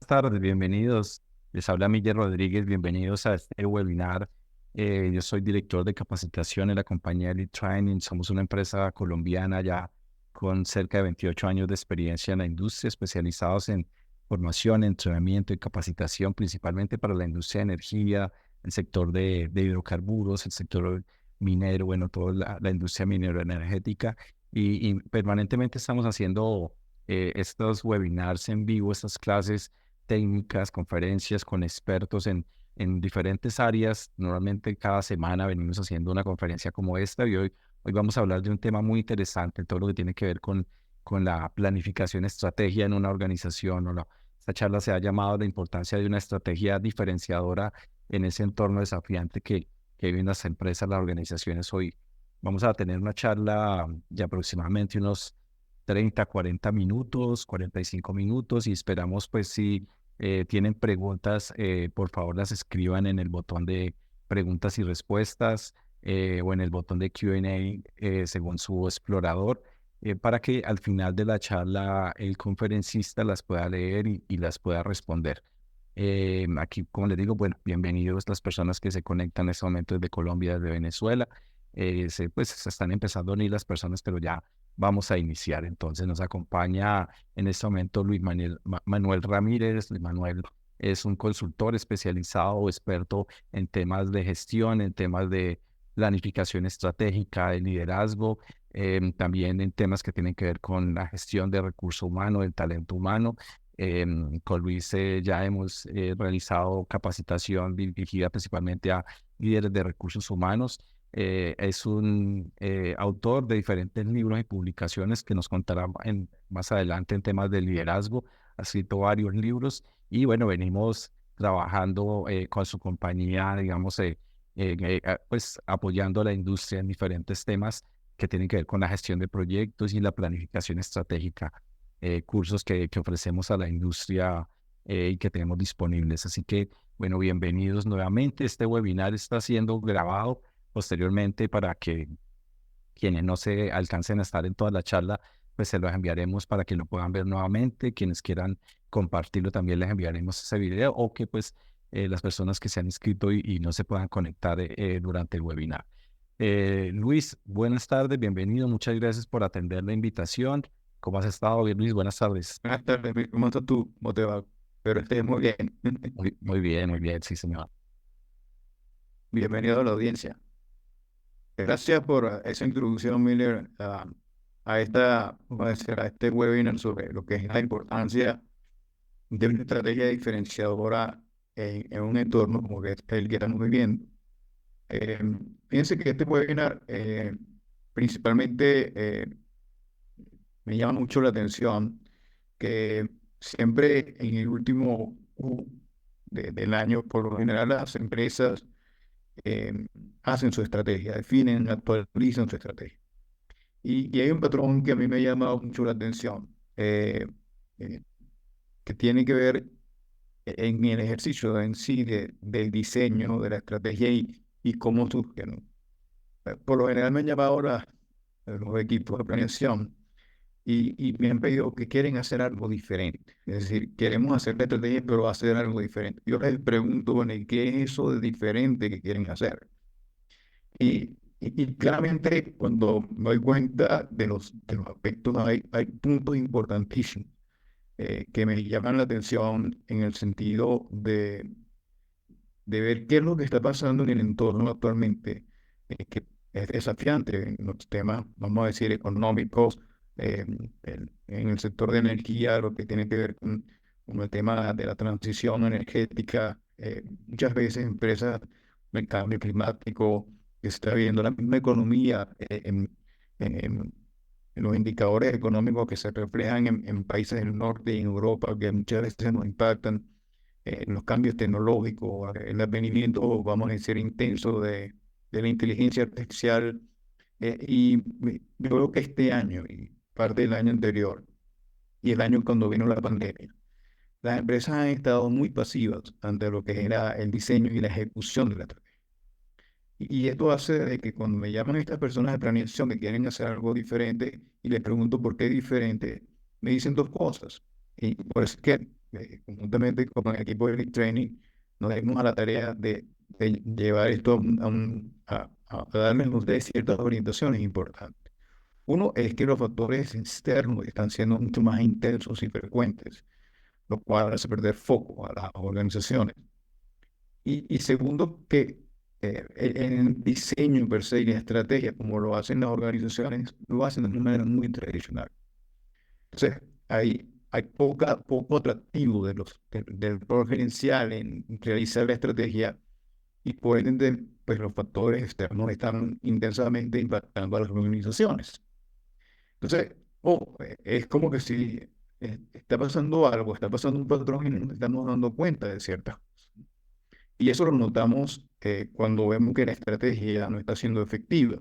tardes, bienvenidos. Les habla Miguel Rodríguez, bienvenidos a este webinar. Yo soy director de capacitación en la compañía Elite Training. Somos una empresa colombiana ya con cerca de 28 años de experiencia en la industria, especializados en formación, entrenamiento y capacitación, principalmente para la industria de energía, el sector de hidrocarburos, el sector minero, bueno, toda la industria minero energética. Y permanentemente estamos haciendo estos webinars en vivo, estas clases técnicas, conferencias con expertos en diferentes áreas. Normalmente cada semana venimos haciendo una conferencia como esta y hoy vamos a hablar de un tema muy interesante, todo lo que tiene que ver con la planificación estrategia en una organización. Esta charla se ha llamado la importancia de una estrategia diferenciadora en ese entorno desafiante que viven las empresas, las organizaciones hoy. Vamos a tener una charla de aproximadamente unos 30, 40 minutos, 45 minutos y esperamos pues si tienen preguntas, por favor las escriban en el botón de preguntas y respuestas o en el botón de Q&A según su explorador para que al final de la charla el conferencista las pueda leer y las pueda responder. Aquí, como les digo, bueno, bienvenidos las personas que se conectan en este momento desde Colombia, desde Venezuela. Pues se están empezando a unir las personas, pero ya vamos a iniciar. Entonces nos acompaña en este momento Manuel Ramírez. Luis Manuel es un consultor especializado o experto en temas de gestión, en temas de planificación estratégica, de liderazgo, también en temas que tienen que ver con la gestión de recurso humano, del talento humano. Con Luis ya hemos realizado capacitación dirigida principalmente a líderes de recursos humanos. Es un autor de diferentes libros y publicaciones que nos contará más adelante en temas de liderazgo. Ha escrito varios libros y bueno, venimos trabajando con su compañía, digamos, pues apoyando a la industria en diferentes temas que tienen que ver con la gestión de proyectos y la planificación estratégica, cursos que ofrecemos a la industria y que tenemos disponibles. Así que, bueno, bienvenidos nuevamente. Este webinar está siendo grabado posteriormente para que quienes no se alcancen a estar en toda la charla, pues se los enviaremos para que lo puedan ver nuevamente. Quienes quieran compartirlo también les enviaremos ese video o que pues las personas que se han inscrito y no se puedan conectar durante el webinar. Luis, buenas tardes, bienvenido. Muchas gracias por atender la invitación. ¿Cómo has estado? Bien, Luis, buenas tardes. Buenas tardes, ¿cómo estás tú? ¿Cómo te va? Espero estés muy bien. Muy bien, sí, señor. Bienvenido a la audiencia. Gracias por esa introducción, Miller, vamos a decir, a este webinar sobre lo que es la importancia de una estrategia diferenciadora en un entorno como que el que estamos viviendo. Eh, Fíjense que este webinar principalmente me llama mucho la atención que siempre en el último del año, por lo general, las empresas eh, hacen su estrategia, definen, actualizan su estrategia. Y hay un patrón que a mí me ha llamado mucho la atención, eh, que tiene que ver en el ejercicio en sí del diseño de la estrategia y cómo surge, ¿no? Por lo general me han llamado ahora los equipos de planeación y me han pedido que quieren hacer algo diferente. Es decir, queremos hacer la estrategia, pero hacer algo diferente. Yo les pregunto, bueno, ¿y qué es eso de diferente que quieren hacer? Y claramente cuando me doy cuenta de los aspectos, hay puntos importantísimos que me llaman la atención en el sentido de ver qué es lo que está pasando en el entorno actualmente, que es desafiante en los temas, vamos a decir, económicos, en el sector de energía, lo que tiene que ver con el tema de la transición energética. Muchas veces empresas, el cambio climático, que se está viendo la misma economía en- en los indicadores económicos que se reflejan en países del norte y en Europa, que muchas veces nos impactan los cambios tecnológicos, el advenimiento, vamos a decir, intenso de la inteligencia artificial. Yo creo que este año y parte del año anterior y el año cuando vino la pandemia, las empresas han estado muy pasivas ante lo que era el diseño y la ejecución de la estrategia. Y esto hace de que cuando me llaman estas personas de planeación que quieren hacer algo diferente y les pregunto por qué es diferente, me dicen dos cosas. Y por eso es que conjuntamente con el equipo de Elite Training, nos dimos a la tarea de llevar esto a darles a ustedes ciertas orientaciones importantes. Uno es que los factores externos están siendo mucho más intensos y frecuentes, lo cual hace perder foco a las organizaciones. Y segundo, que en el diseño per se y la estrategia, como lo hacen las organizaciones, lo hacen de una manera muy tradicional. Entonces, hay poco atractivo del rol gerencial en realizar la estrategia y por ende, pues los factores externos están intensamente impactando a las organizaciones. Entonces, es como que si está pasando algo, está pasando un patrón y no nos estamos dando cuenta de ciertas cosas. Y eso lo notamos cuando vemos que la estrategia no está siendo efectiva.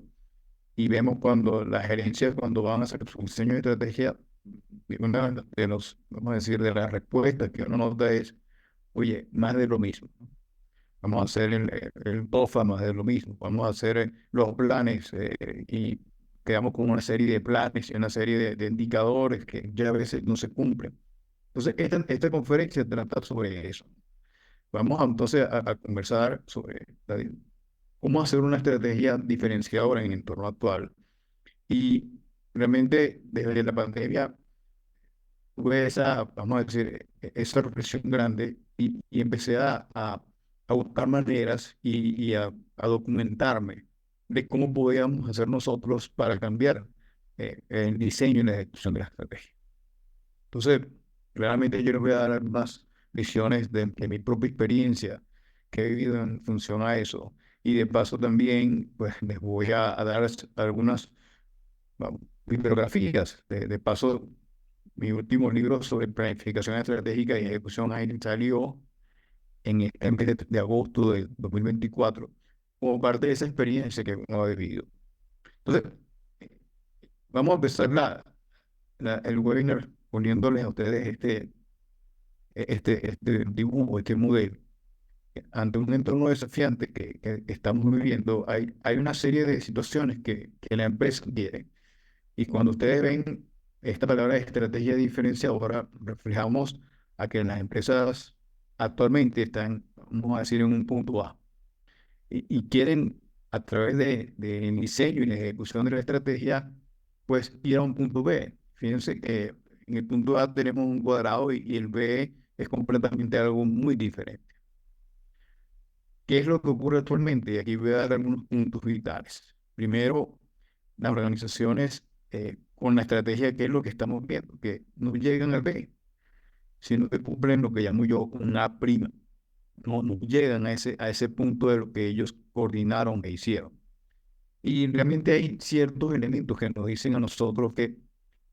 Y vemos cuando la gerencia, cuando van a hacer su diseño de estrategia, una de los, vamos a decir, de las respuestas que uno nota es, oye, más de lo mismo. Vamos a hacer el TOFA, más de lo mismo. Vamos a hacer los planes y quedamos con una serie de planes y una serie de indicadores que ya a veces no se cumplen. Entonces, esta conferencia trata sobre eso. Vamos entonces a conversar sobre cómo hacer una estrategia diferenciadora en el entorno actual. Y realmente desde la pandemia tuve esa, vamos a decir, esa reflexión grande y empecé a buscar maneras a documentarme de cómo podíamos hacer nosotros para cambiar el diseño y la ejecución de la estrategia. Entonces, realmente yo les voy a dar algunas visiones de mi propia experiencia que he vivido en función a eso. Y de paso también, pues les voy a dar algunas bibliografías. De paso, mi último libro sobre planificación estratégica y ejecución ágil salió en el mes de agosto de 2024 como parte de esa experiencia que hemos vivido. Entonces, vamos a empezar el webinar poniéndoles a ustedes este dibujo, este modelo. Ante un entorno desafiante que estamos viviendo, hay una serie de situaciones que la empresa tiene. Y cuando ustedes ven esta palabra de estrategia diferenciadora, reflejamos a que las empresas actualmente están, vamos a decir, en un punto A y quieren, a través del diseño y la ejecución de la estrategia, pues ir a un punto B. Fíjense que en el punto A tenemos un cuadrado y el B es completamente algo muy diferente. ¿Qué es lo que ocurre actualmente? Y aquí voy a dar algunos puntos vitales. Primero, las organizaciones con la estrategia, ¿qué es lo que estamos viendo? Que no llegan al B, sino que cumplen lo que llamo yo una A prima. No llegan a ese punto de lo que ellos coordinaron e hicieron. Y realmente hay ciertos elementos que nos dicen a nosotros que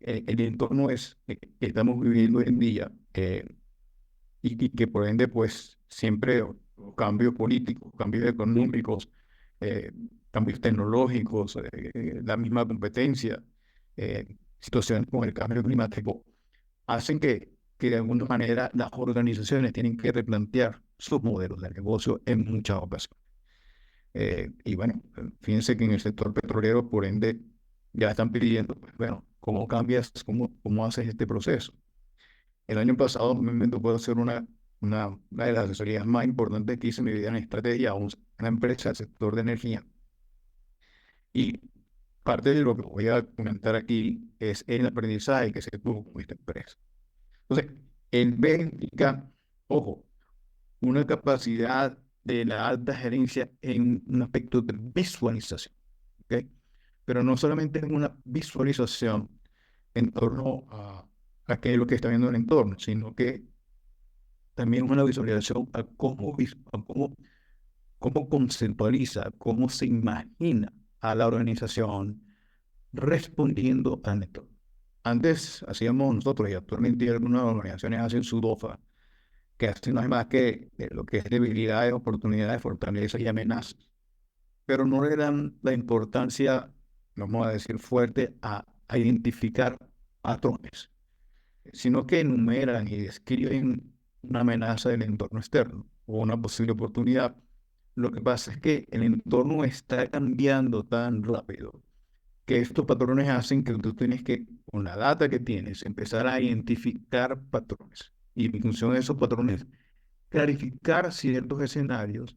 el entorno que estamos viviendo hoy en día y que por ende, pues siempre cambios políticos, cambios económicos, eh, cambios tecnológicos, la misma competencia, situaciones con el cambio climático, hacen que de alguna manera las organizaciones tienen que replantear sus modelos de negocio en muchas ocasiones. Y bueno, fíjense que en el sector petrolero, por ende, ya están pidiendo, pues, bueno, ¿cómo cambias, cómo haces este proceso? El año pasado me tocó hacer una de las asesorías más importantes que hice en mi vida en estrategia a una empresa del sector de energía. Y parte de lo que voy a comentar aquí es el aprendizaje que se tuvo con esta empresa. Entonces, el B implica, ojo, una capacidad de la alta gerencia en un aspecto de visualización, ¿ok? Pero no solamente en una visualización en torno a qué es lo que está viendo el entorno, sino que también una visualización a cómo conceptualiza, cómo se imagina a la organización respondiendo al entorno. Antes hacíamos nosotros, y actualmente algunas organizaciones hacen su DOFA, que hacen no es más que lo que es debilidades, oportunidades, fortalezas y amenazas. Pero no le dan la importancia, vamos a decir, fuerte a identificar patrones, sino que enumeran y describen una amenaza del entorno externo o una posible oportunidad. Lo que pasa es que el entorno está cambiando tan rápido que estos patrones hacen que tú tienes que, con la data que tienes, empezar a identificar patrones. y en función de esos patrones, clarificar ciertos escenarios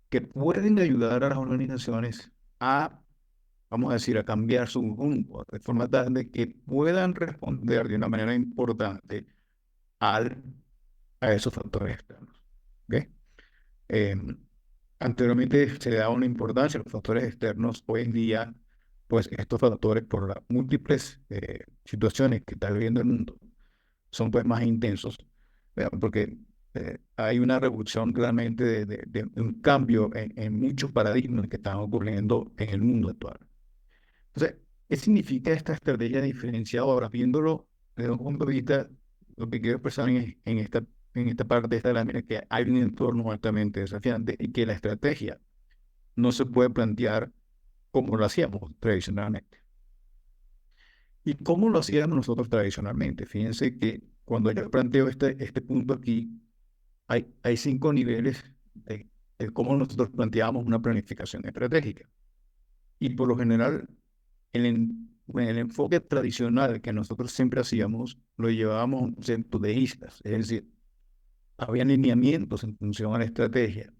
que pueden ayudar a las organizaciones a, vamos a decir, a cambiar su rumbo, de forma tal de que puedan responder de una manera importante al, a esos factores externos. ¿Ok? Eh, Anteriormente se le daba una importancia a los factores externos. Hoy en día, pues estos factores, por las múltiples situaciones que está viviendo el mundo, son pues más intensos, ¿verdad? Porque hay una revolución claramente de un cambio en muchos paradigmas que están ocurriendo en el mundo actual. Entonces, ¿qué significa esta estrategia diferenciadora? Viéndolo desde un punto de vista, lo que quiero expresar en esta parte de esta lámina, que hay un entorno altamente desafiante y que la estrategia no se puede plantear como lo hacíamos tradicionalmente. ¿Y cómo lo hacíamos nosotros tradicionalmente? Fíjense que cuando yo planteo este punto aquí, hay 5 niveles de cómo nosotros planteamos una planificación estratégica. Y por lo general, el enfoque tradicional que nosotros siempre hacíamos, lo llevábamos a un concepto de islas. Es decir, había lineamientos en función a la estrategia,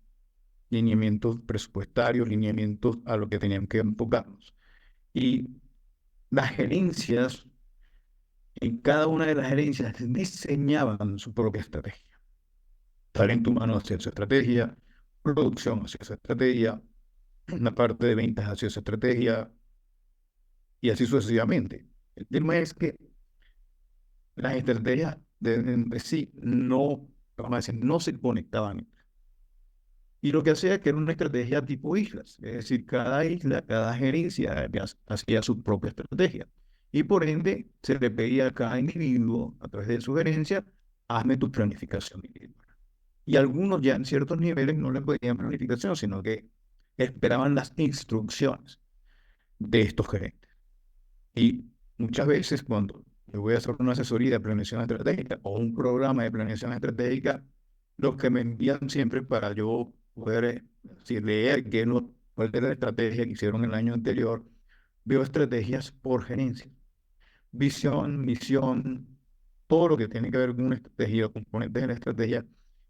lineamientos presupuestarios, lineamientos a lo que teníamos que enfocarnos. Y las gerencias, en cada una de las gerencias, diseñaban su propia estrategia. Talento humano hacia su estrategia, producción hacia esa estrategia, una parte de ventas hacia esa estrategia, y así sucesivamente. El tema es que las estrategias de sí no, vamos a decir, no se conectaban. Y lo que hacía que era una estrategia tipo islas, es decir, cada isla, cada gerencia hacía su propia estrategia. Y por ende, se le pedía a cada individuo, a través de su gerencia, hazme tu planificación individual. Y algunos ya en ciertos niveles no le pedían planificación, sino que esperaban las instrucciones de estos gerentes. Y muchas veces cuando yo voy a hacer una asesoría de planeación estratégica o un programa de planeación estratégica, los que me envían siempre para yo poder leer cuál era la estrategia que hicieron el año anterior, veo estrategias por gerencia. Visión, misión, todo lo que tiene que ver con una estrategia, componentes de la estrategia,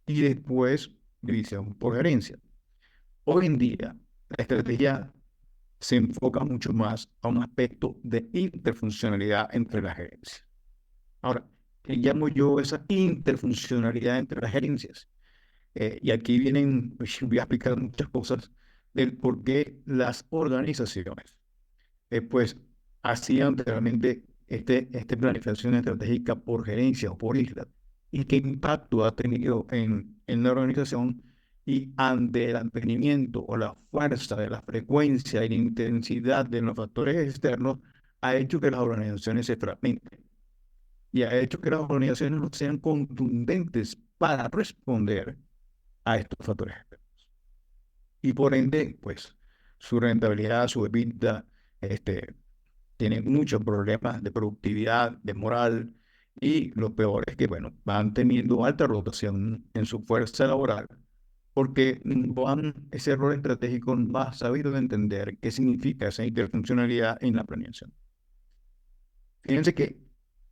y después división por gerencia. Hoy en día, la estrategia se enfoca mucho más a un aspecto de interfuncionalidad entre las gerencias. Ahora, ¿qué llamo yo esa interfuncionalidad entre las gerencias? Y aquí vienen, voy a explicar muchas cosas del por qué las organizaciones, pues, hacían realmente esta planificación estratégica por gerencia o por isla, y qué impacto ha tenido en la organización y ante el mantenimiento o la fuerza de la frecuencia y la intensidad de los factores externos, ha hecho que las organizaciones se fragmenten y ha hecho que las organizaciones no sean contundentes para responder a estos factores externos. Y por ende, pues, su rentabilidad, su EBITDA, tienen muchos problemas de productividad, de moral, y lo peor es que, bueno, van teniendo alta rotación en su fuerza laboral porque ese error estratégico no ha sabido entender qué significa esa interfuncionalidad en la planeación. Fíjense que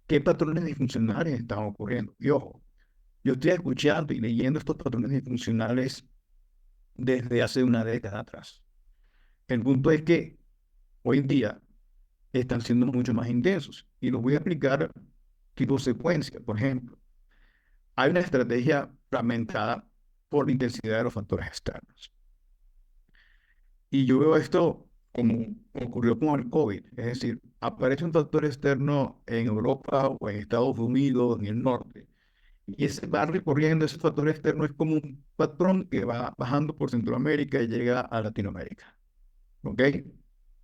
qué patrones disfuncionales están ocurriendo. Y ojo, yo estoy escuchando y leyendo estos patrones disfuncionales desde hace una década atrás. El punto es que hoy en día están siendo mucho más intensos. Y los voy a explicar tipo secuencia. Por ejemplo, hay una estrategia fragmentada por la intensidad de los factores externos. Y yo veo esto como ocurrió con el COVID. Es decir, aparece un factor externo en Europa o en Estados Unidos, en el norte. Y ese va recorriendo, ese factor externo es como un patrón que va bajando por Centroamérica y llega a Latinoamérica. ¿Ok?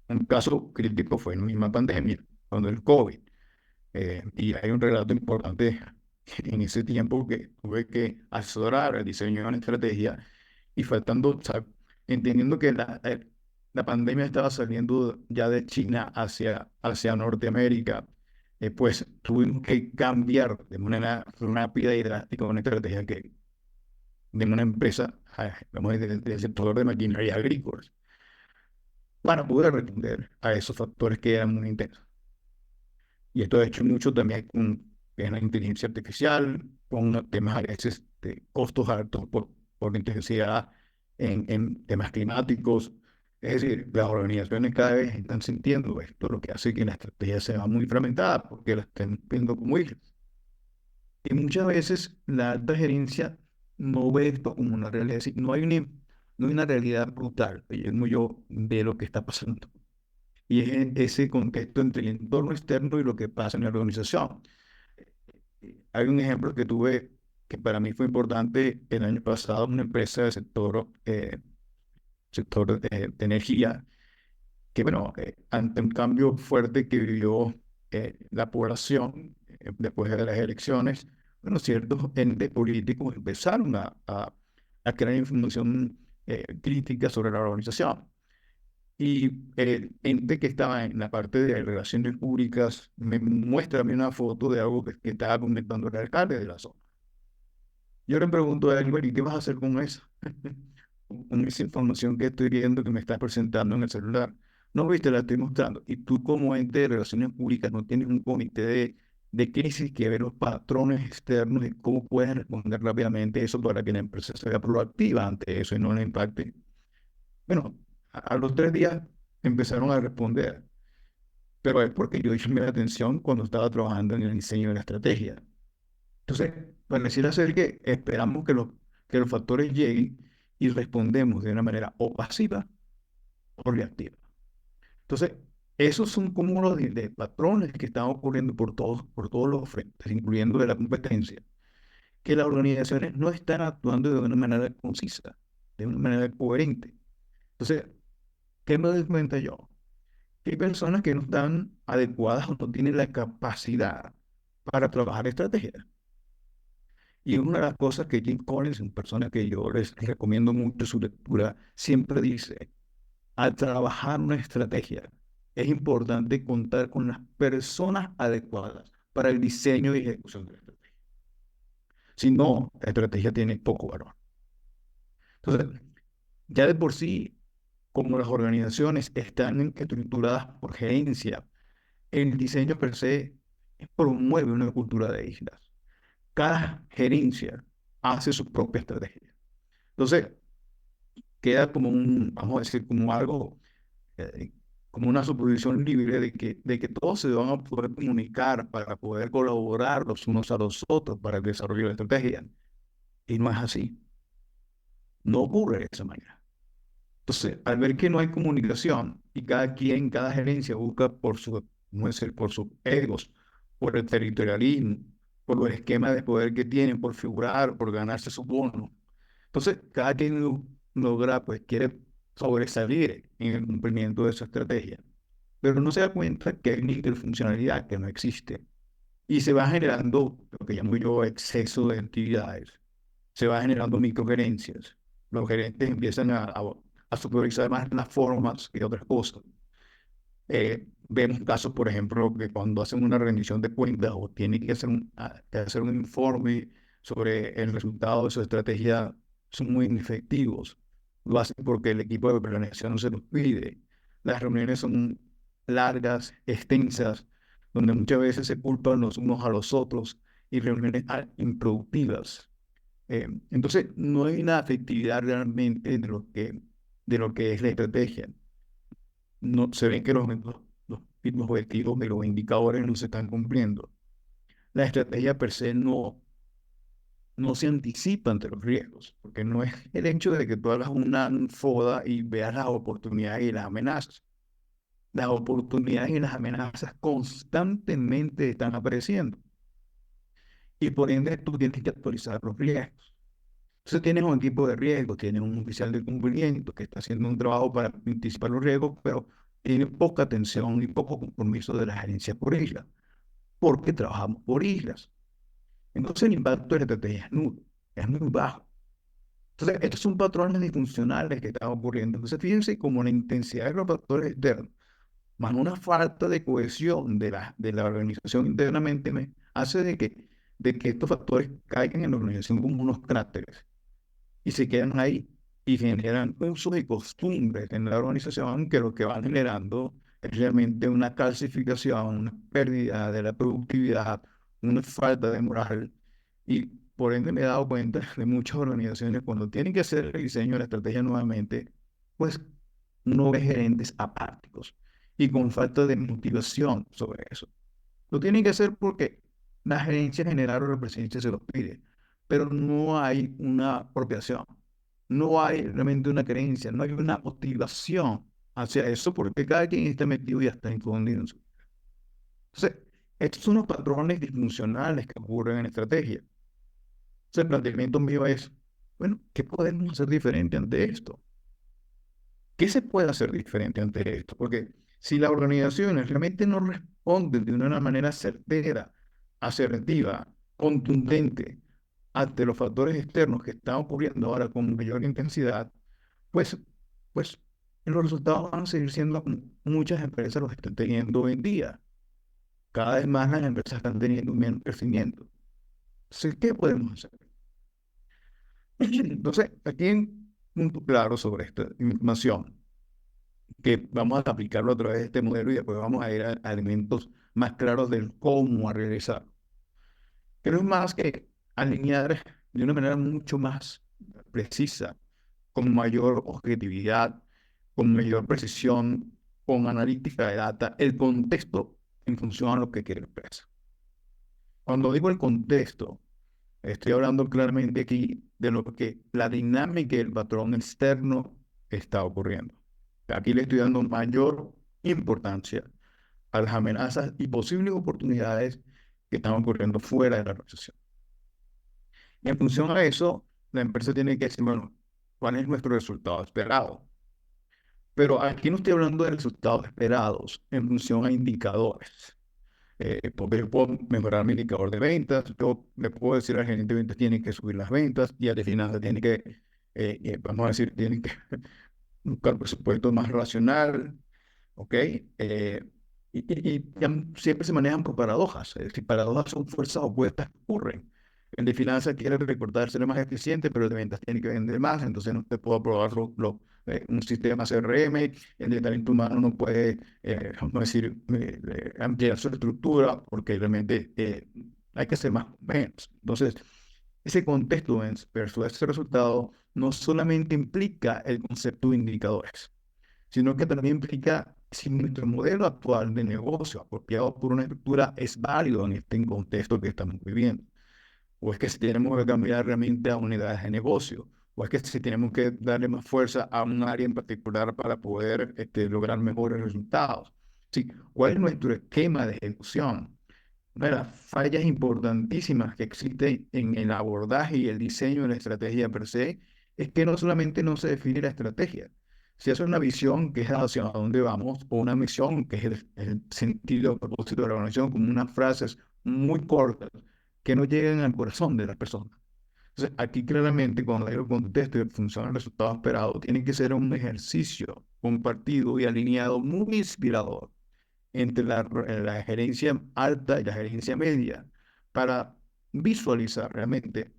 Un caso crítico fue en la misma pandemia, cuando el COVID. Y hay un relato importante en ese tiempo que tuve que asesorar el diseño de una estrategia y faltando, o sea, entendiendo que la pandemia estaba saliendo ya de China hacia Norteamérica, pues tuvimos que cambiar de manera rápida y drástica una estrategia de una empresa, vamos a decir, del sector de maquinaria agrícola, para poder responder a esos factores que eran muy intensos. Y esto ha hecho mucho también con que es la inteligencia artificial, con temas a veces de costos altos por intensidad en temas climáticos. Es decir, las organizaciones cada vez están sintiendo esto, lo que hace que la estrategia sea muy fragmentada, porque la están viendo como islas. Y muchas veces la alta gerencia no ve esto como una realidad, es decir, no hay una realidad brutal, yo de lo que está pasando. Y es en ese contexto entre el entorno externo y lo que pasa en la organización. Hay un ejemplo que tuve que para mí fue importante el año pasado, una empresa del sector de energía, que bueno, ante un cambio fuerte que vivió la población después de las elecciones, bueno, ciertos entes políticos empezaron a crear información crítica sobre la organización. Y el ente que estaba en la parte de relaciones públicas me muestra a mí una foto de algo que estaba comentando el alcalde de la zona. Yo le pregunto a él, bueno, ¿y qué vas a hacer con eso? Con esa información que estoy viendo que me estás presentando en el celular. No, viste, la estoy mostrando. Y tú como ente de relaciones públicas no tienes un comité de crisis que ve los patrones externos y cómo puedes responder rápidamente eso para que la empresa sea proactiva ante eso y no le impacte. Bueno, a los 3 días empezaron a responder, pero es porque yo llamé la atención cuando estaba trabajando en el diseño de la estrategia. Entonces, pareciera ser que esperamos que los factores lleguen y respondemos de una manera o pasiva o reactiva. Entonces, esos son como unos de patrones que están ocurriendo por todos los frentes, incluyendo de la competencia, que las organizaciones no están actuando de una manera concisa, de una manera coherente. Entonces, ¿qué me doy cuenta yo? Que hay personas que no están adecuadas o no tienen la capacidad para trabajar estrategias. Y una de las cosas que Jim Collins, una persona que yo les recomiendo mucho su lectura, siempre dice, al trabajar una estrategia, es importante contar con las personas adecuadas para el diseño y ejecución de la estrategia. Si no, la estrategia tiene poco valor. Entonces, ya de por sí, como las organizaciones están estructuradas por gerencia, el diseño per se promueve una cultura de islas. Cada gerencia hace su propia estrategia. Entonces, queda como vamos a decir, como algo, eh, como una suposición libre de que todos se van a poder comunicar para poder colaborar los unos a los otros para el desarrollo de la estrategia. Y no es así. No ocurre de esa manera. Entonces, al ver que no hay comunicación y cada gerencia busca no es por sus egos, por el territorialismo, por los esquemas de poder que tienen, por figurar, por ganarse su bono. Entonces, cada quien logra, pues quiere sobresalir en el cumplimiento de su estrategia, pero no se da cuenta que hay una interfuncionalidad que no existe y se va generando lo que llamo yo exceso de actividades, se va generando microgerencias. Los gerentes empiezan a supervisar más las formas que otras cosas. Vemos casos, por ejemplo, que cuando hacen una rendición de cuentas o tienen que hacer un informe sobre el resultado de su estrategia, son muy inefectivos. Lo hacen porque el equipo de planeación no se los pide. Las reuniones son largas, extensas, donde muchas veces se culpan los unos a los otros y reuniones improductivas. Entonces, no hay una efectividad realmente de lo que es la estrategia. No, se ven que los objetivos de los indicadores no se están cumpliendo. La estrategia per se no se anticipa ante los riesgos, porque no es el hecho de que tú hagas una foda y veas las oportunidades y las amenazas. Las oportunidades y las amenazas constantemente están apareciendo y por ende tú tienes que actualizar los riesgos. Entonces tienes un equipo de riesgo, tienes un oficial de cumplimiento que está haciendo un trabajo para anticipar los riesgos, pero tiene poca atención y poco compromiso de la gerencia por islas, porque trabajamos por islas. Entonces el impacto de la estrategia es nulo, es muy bajo. Entonces estos son patrones disfuncionales que están ocurriendo. Entonces fíjense cómo la intensidad de los factores externos, más una falta de cohesión de la organización internamente, hace de que estos factores caigan en la organización como unos cráteres y se quedan ahí y generan usos y costumbres en la organización que lo que van generando es realmente una calcificación, una pérdida de la productividad, una falta de moral y por ende me he dado cuenta de muchas organizaciones cuando tienen que hacer el diseño de la estrategia nuevamente, pues no ve gerentes apáticos y con falta de motivación sobre eso. Lo tienen que hacer porque la gerencia general o la presidencia se los pide, pero no hay una apropiación, no hay realmente una creencia, no hay una motivación hacia eso porque cada quien está metido y está infundido en su. Entonces, estos son los patrones disfuncionales que ocurren en estrategia. Entonces, el planteamiento mío es, bueno, ¿qué podemos hacer diferente ante esto? ¿Qué se puede hacer diferente ante esto? Porque si las organizaciones realmente no responden de una manera certera, asertiva, contundente ante los factores externos que están ocurriendo ahora con mayor intensidad, pues, pues los resultados van a seguir siendo como muchas empresas los están teniendo hoy en día. Cada vez más las empresas están teniendo menos crecimiento. Entonces, ¿qué podemos hacer? Entonces, aquí hay un punto claro sobre esta información, que vamos a aplicarlo a través de este modelo y después vamos a ir a elementos más claros del cómo a realizar. Pero es más que alinear de una manera mucho más precisa, con mayor objetividad, con mayor precisión, con analítica de data, el contexto en función a lo que quiere la empresa. Cuando digo el contexto, estoy hablando claramente aquí de lo que la dinámica del patrón externo está ocurriendo. Aquí le estoy dando mayor importancia a las amenazas y posibles oportunidades que están ocurriendo fuera de la organización. Y en función a eso, la empresa tiene que decir, bueno, ¿cuál es nuestro resultado esperado? Pero aquí no estoy hablando de resultados esperados en función a indicadores. Porque yo puedo mejorar mi indicador de ventas, yo le puedo decir al gerente de ventas tiene que subir las ventas, y al de finanzas tiene que, vamos a decir, tienen que buscar presupuesto más racional, ¿ok? Y ya siempre se manejan por paradojas, es decir, paradojas son fuerzas opuestas que ocurren. El de finanzas quiere recortar, ser más eficiente, pero el de ventas tiene que vender más, entonces no te puedo aprobar un sistema CRM. El de talento humano no puede, vamos a decir, ampliar su estructura porque realmente hay que hacer más con menos. Entonces, ese contexto versus ese resultado no solamente implica el concepto de indicadores, sino que también implica si nuestro modelo actual de negocio apropiado por una estructura es válido en este contexto que estamos viviendo, o es que si tenemos que cambiar realmente a unidades de negocio, o es que si tenemos que darle más fuerza a un área en particular para poder lograr mejores resultados. Sí, ¿cuál es nuestro esquema de ejecución? Una de las fallas importantísimas que existen en el abordaje y el diseño de la estrategia per se es que no solamente no se define la estrategia, si es una visión que es hacia dónde vamos, o una misión que es el sentido, el propósito de la organización, como unas frases muy cortas que no llegan al corazón de las personas. Entonces, aquí claramente, cuando hay el contexto y funciona el resultado esperado, tiene que ser un ejercicio compartido y alineado muy inspirador entre la gerencia alta y la gerencia media para visualizar realmente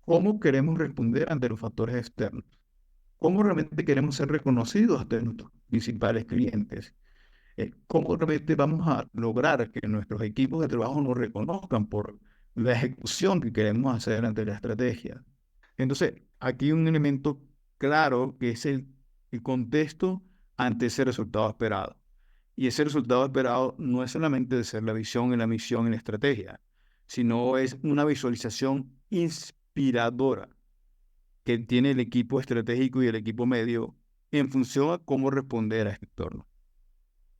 cómo queremos responder ante los factores externos, cómo realmente queremos ser reconocidos ante nuestros principales clientes, cómo realmente vamos a lograr que nuestros equipos de trabajo nos reconozcan por la ejecución que queremos hacer ante la estrategia. Entonces, aquí hay un elemento claro que es el contexto ante ese resultado esperado. Y ese resultado esperado no es solamente de ser la visión y la misión y la estrategia, sino es una visualización inspiradora que tiene el equipo estratégico y el equipo medio en función a cómo responder a este entorno.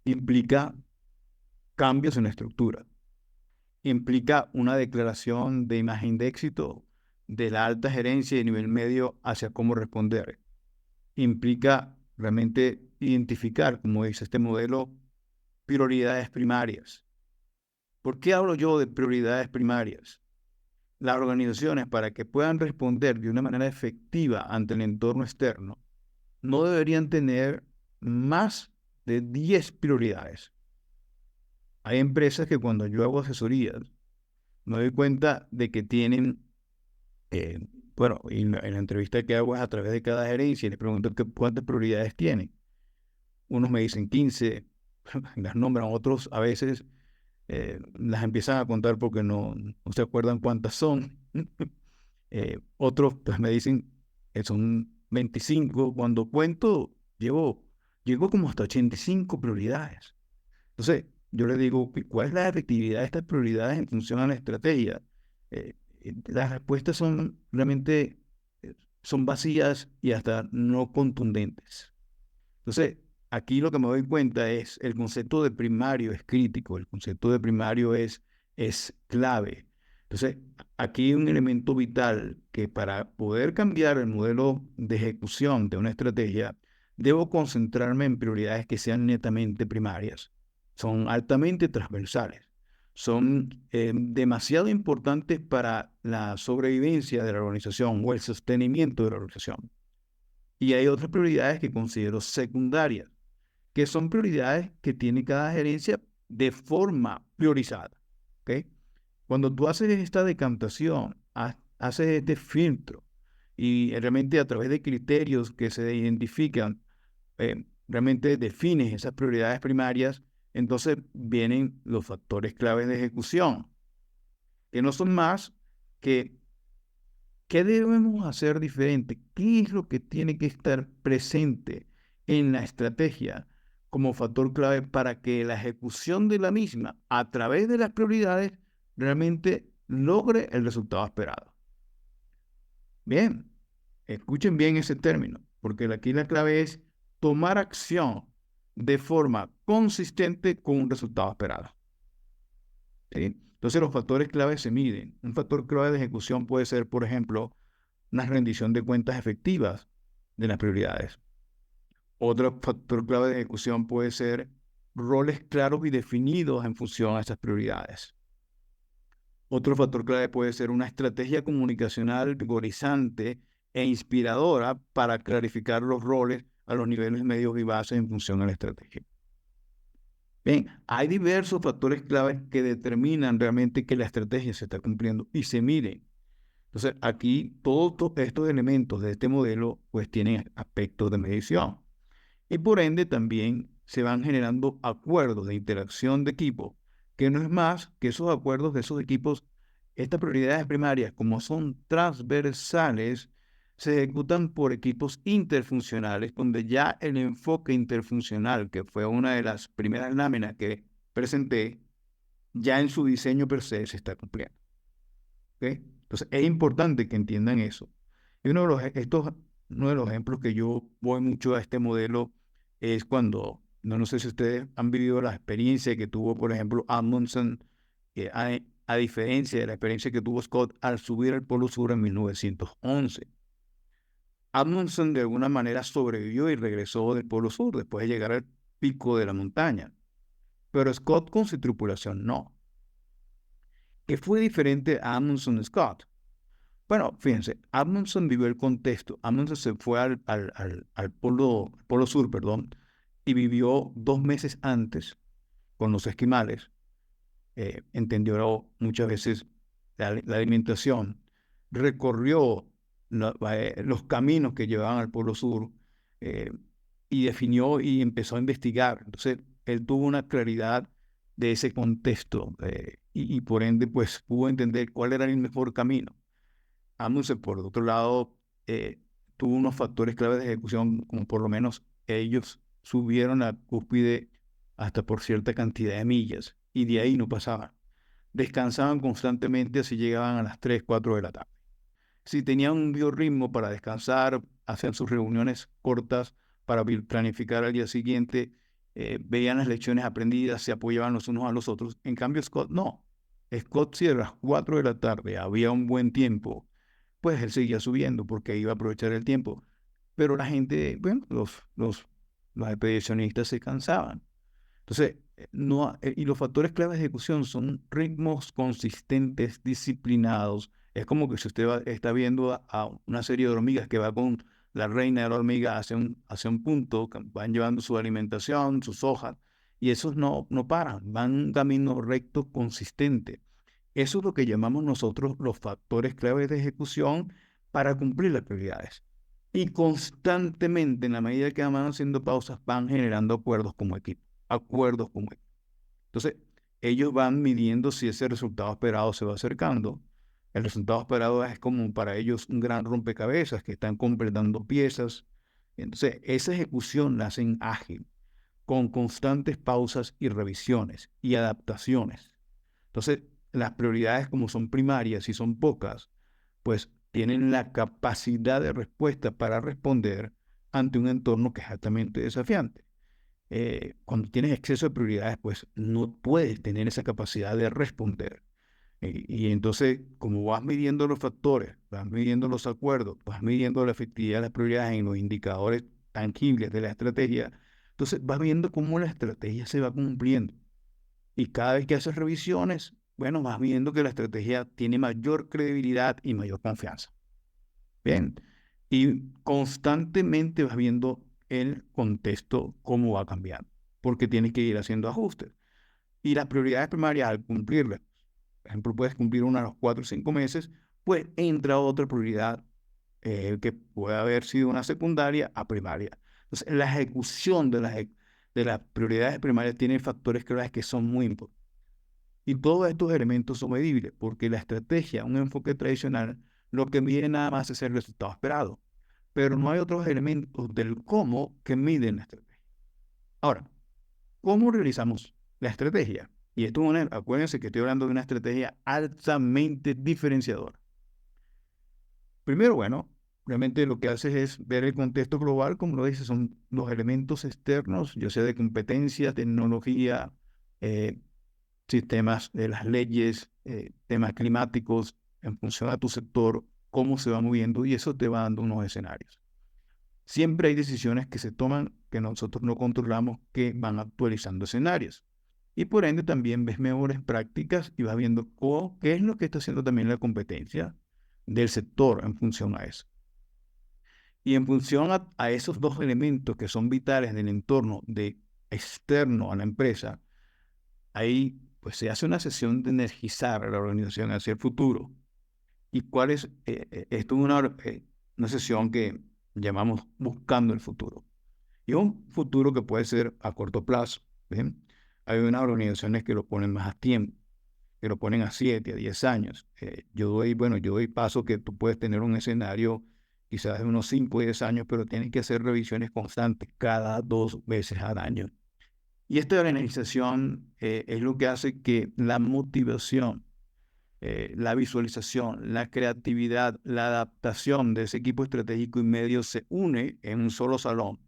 Implica cambios en la estructura, implica una declaración de imagen de éxito de la alta gerencia y nivel medio hacia cómo responder. Implica realmente identificar, como dice este modelo, prioridades primarias. ¿Por qué hablo yo de prioridades primarias? Las organizaciones, para que puedan responder de una manera efectiva ante el entorno externo, no deberían tener más de 10 prioridades. Hay empresas que cuando yo hago asesorías, me doy cuenta de que tienen, bueno, y en la entrevista que hago es a través de cada gerencia y les pregunto cuántas prioridades tienen. Unos me dicen 15, las nombran, otros a veces las empiezan a contar porque no se acuerdan cuántas son. Otros pues me dicen que son 25. Cuando cuento, llego como hasta 85 prioridades. Entonces, yo le digo, ¿cuál es la efectividad de estas prioridades en función a la estrategia? Las respuestas son realmente son vacías y hasta no contundentes. Entonces, aquí lo que me doy cuenta es el concepto de primario es crítico, el concepto de primario es clave. Entonces, aquí hay un elemento vital que para poder cambiar el modelo de ejecución de una estrategia, debo concentrarme en prioridades que sean netamente primarias. Son altamente transversales. Son demasiado importantes para la sobrevivencia de la organización o el sostenimiento de la organización. Y hay otras prioridades que considero secundarias, que son prioridades que tiene cada gerencia de forma priorizada. ¿Okay? Cuando tú haces esta decantación, haces este filtro y realmente a través de criterios que se identifican, realmente defines esas prioridades primarias, entonces vienen los factores claves de ejecución, que no son más que ¿qué debemos hacer diferente? ¿Qué es lo que tiene que estar presente en la estrategia como factor clave para que la ejecución de la misma a través de las prioridades realmente logre el resultado esperado? Bien, escuchen bien ese término, porque aquí la clave es tomar acción de forma consistente con un resultado esperado. ¿Sí? Entonces los factores clave se miden. Un factor clave de ejecución puede ser, por ejemplo, una rendición de cuentas efectivas de las prioridades. Otro factor clave de ejecución puede ser roles claros y definidos en función a esas prioridades. Otro factor clave puede ser una estrategia comunicacional vigorizante e inspiradora para clarificar los roles a los niveles medios y bases en función a la estrategia. Bien, hay diversos factores claves que determinan realmente que la estrategia se está cumpliendo y se miden. Entonces, aquí todos estos elementos de este modelo pues tienen aspectos de medición. Y por ende también se van generando acuerdos de interacción de equipo, que no es más que esos acuerdos de esos equipos, estas prioridades primarias, como son transversales, se ejecutan por equipos interfuncionales, donde ya el enfoque interfuncional, que fue una de las primeras láminas que presenté, ya en su diseño per se se está cumpliendo. ¿Okay? Entonces, es importante que entiendan eso. Y uno de los ejemplos que yo voy mucho a este modelo es cuando, no sé si ustedes han vivido la experiencia que tuvo, por ejemplo, Amundsen, a diferencia de la experiencia que tuvo Scott al subir al Polo Sur en 1911. Amundsen de alguna manera sobrevivió y regresó del Polo Sur después de llegar al pico de la montaña. Pero Scott con su tripulación no. ¿Qué fue diferente a Amundsen y Scott? Bueno, fíjense, Amundsen vivió el contexto. Amundsen se fue al polo Sur, perdón, y vivió 2 meses antes con los esquimales. Entendió muchas veces la alimentación. Recorrió los caminos que llevaban al Polo Sur eh, y definió y empezó a investigar. Entonces, él tuvo una claridad de ese contexto y por ende, pues pudo entender cuál era el mejor camino. Amundsen, por otro lado, tuvo unos factores claves de ejecución, como por lo menos ellos subieron a cúspide hasta por cierta cantidad de millas y de ahí no pasaban. Descansaban constantemente así llegaban a las 3, 4 de la tarde. Si tenían un biorritmo para descansar, hacer sus reuniones cortas para planificar al día siguiente, veían las lecciones aprendidas, se apoyaban los unos a los otros. En cambio, Scott no. Scott, si a las 4 de la tarde había un buen tiempo, pues él seguía subiendo porque iba a aprovechar el tiempo. Pero la gente, bueno, los expedicionistas se cansaban. Entonces, y los factores claves de ejecución son ritmos consistentes, disciplinados. Es como que si usted está viendo a una serie de hormigas que va con la reina de la hormiga hacia un punto, van llevando su alimentación, sus hojas, y esos no paran, van un camino recto consistente. Eso es lo que llamamos nosotros los factores claves de ejecución para cumplir las prioridades. Y constantemente, en la medida que van haciendo pausas, van generando acuerdos como equipo. Acuerdos como equipo. Entonces, ellos van midiendo si ese resultado esperado se va acercando. El resultado esperado es como para ellos un gran rompecabezas que están completando piezas. Entonces, esa ejecución la hacen ágil, con constantes pausas y revisiones y adaptaciones. Entonces, las prioridades como son primarias y son pocas, pues tienen la capacidad de respuesta para responder ante un entorno que es altamente desafiante. Cuando tienes exceso de prioridades, pues no puedes tener esa capacidad de responder. Y entonces, como vas midiendo los factores, vas midiendo los acuerdos, vas midiendo la efectividad de las prioridades en los indicadores tangibles de la estrategia, entonces vas viendo cómo la estrategia se va cumpliendo. Y cada vez que haces revisiones, bueno, vas viendo que la estrategia tiene mayor credibilidad y mayor confianza. Bien, y constantemente vas viendo el contexto, cómo va cambiando, porque tienes que ir haciendo ajustes. Y las prioridades primarias, al cumplirlas, por ejemplo, puedes cumplir una a los 4 o 5 meses, pues entra otra prioridad que puede haber sido una secundaria a primaria. Entonces, la ejecución de las prioridades primarias tiene factores claves que son muy importantes. Y todos estos elementos son medibles, porque la estrategia, un enfoque tradicional, lo que mide nada más es el resultado esperado. Pero no hay otros elementos del cómo que miden la estrategia. Ahora, ¿cómo realizamos la estrategia? Y esto acuérdense que estoy hablando de una estrategia altamente diferenciadora. Primero, bueno, realmente lo que haces es ver el contexto global, como lo dices, son los elementos externos, ya sea de competencia, tecnología, eh, sistemas de las leyes, temas climáticos, en función a tu sector, cómo se va moviendo, y eso te va dando unos escenarios. Siempre hay decisiones que se toman que nosotros no controlamos que van actualizando escenarios. Y por ende también ves mejores prácticas y vas viendo qué es lo que está haciendo también la competencia del sector en función a eso. Y en función a esos dos elementos que son vitales del entorno externo a la empresa, ahí pues se hace una sesión de energizar a la organización hacia el futuro. ¿Y cuál es? Esto es una sesión que llamamos buscando el futuro. Y un futuro que puede ser a corto plazo. ¿Ven? Hay unas organizaciones que lo ponen más a tiempo, que lo ponen a 7, a 10 años. Yo doy paso que tú puedes tener un escenario quizás de unos 5 o 10 años, pero tienes que hacer revisiones constantes cada 2 veces al año. Y esta organización es lo que hace que la motivación, la visualización, la creatividad, la adaptación de ese equipo estratégico y medio se une en un solo salón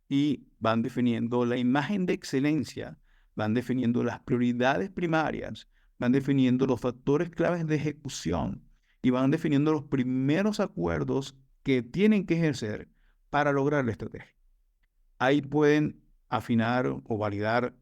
y van definiendo la imagen de excelencia, van definiendo las prioridades primarias, van definiendo los factores claves de ejecución y van definiendo los primeros acuerdos que tienen que ejercer para lograr la estrategia. Ahí pueden afinar o validar